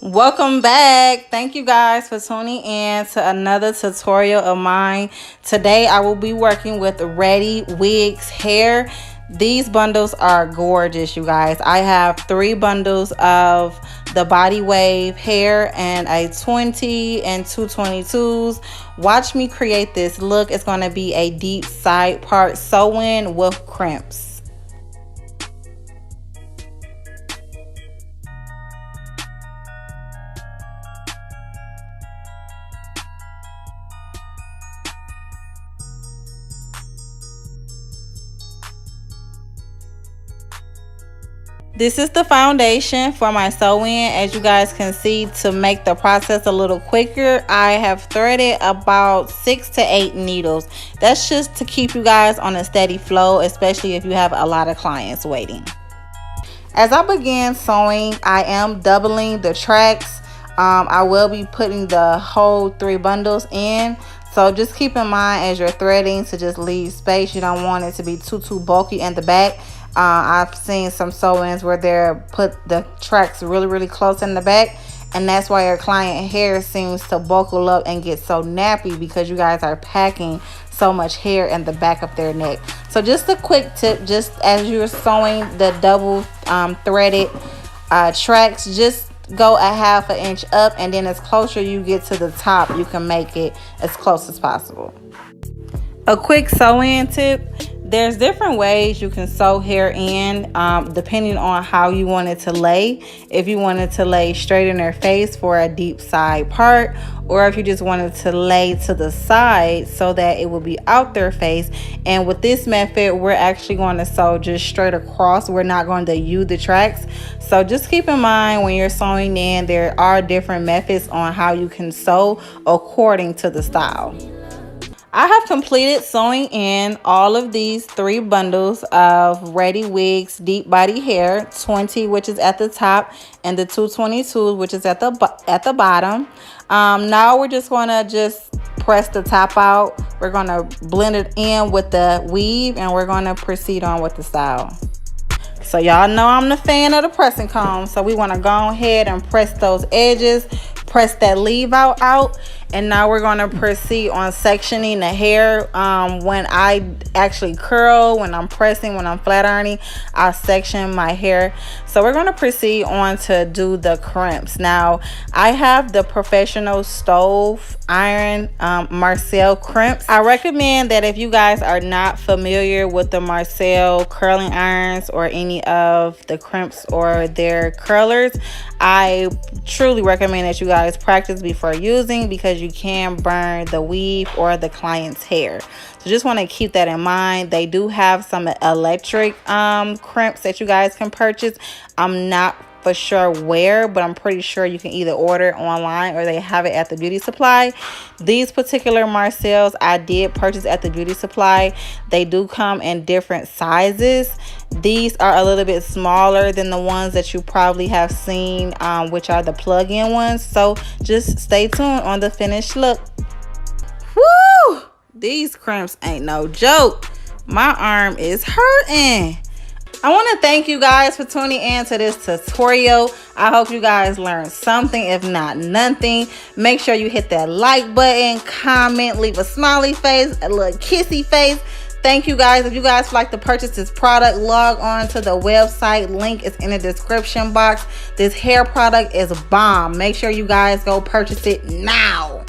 Welcome back. Thank you guys for tuning in to another tutorial of mine. Today I will be working with ReadyWig's hair. These bundles are gorgeous, you guys. I have 3 bundles of the body wave hair and a 20 and 2 22s. Watch me create this look. It's going to be a deep side part sew-in with crimps. This is the foundation for my sew-in. As you guys can see, to make the process a little quicker, I have threaded about 6 to 8 needles. That's just to keep you guys on a steady flow, especially if you have a lot of clients waiting. As I begin sewing, I am doubling the tracks. I will be putting the whole 3 bundles in. So just keep in mind as you're threading to just leave space. You don't want it to be too bulky in the back. I've seen some sew-ins where they're put the tracks really close in the back, and that's why your client hair seems to buckle up and get so nappy, because you guys are packing so much hair in the back of their neck. So just a quick tip, just as you're sewing the double threaded tracks, just go a ½ inch up, and then as closer you get to the top, you can make it as close as possible. A quick sew-in tip: there's different ways you can sew hair in depending on how you want it to lay. If you want it to lay straight in their face for a deep side part, or if you just want it to lay to the side so that it will be out their face. And with this method, we're actually going to sew just straight across. We're not going to U the tracks. So just keep in mind when you're sewing in, there are different methods on how you can sew according to the style. I have completed sewing in all of these 3 bundles of ReadyWig's deep body hair, 20 which is at the top, and the 222 which is at the bottom. Now we're just going to press the top out. We're going to blend it in with the weave, and we're going to proceed on with the style. So y'all know I'm the fan of the pressing comb, so we want to go ahead and press those edges, press that leave out. And now we're going to proceed on sectioning the hair. When I actually curl, when I'm pressing, when I'm flat ironing, I section my hair. So we're going to proceed on to do the crimps. Now I have the professional stove iron Marcel crimps. I recommend that if you guys are not familiar with the Marcel curling irons or any of the crimps or their curlers, I truly recommend that you guys practice before using, because you can burn the weave or the client's hair. So just want to keep that in mind. They do have some electric crimps that you guys can purchase. I'm not for sure where, but I'm pretty sure you can either order it online or they have it at the beauty supply. These particular Marcels I did purchase at the beauty supply. They do come in different sizes. These are a little bit smaller than the ones that you probably have seen, which are the plug-in ones. So just stay tuned on the finished look. Woo! These crimps ain't no joke. My arm is hurting. I want to thank you guys for tuning in to this tutorial. I hope you guys learned something, if not nothing. Make sure you hit that like button, comment, leave a smiley face, a little kissy face. Thank you guys. If you guys would like to purchase this product, log on to the website. Link is in the description box. This hair product is bomb. Make sure you guys go purchase it now.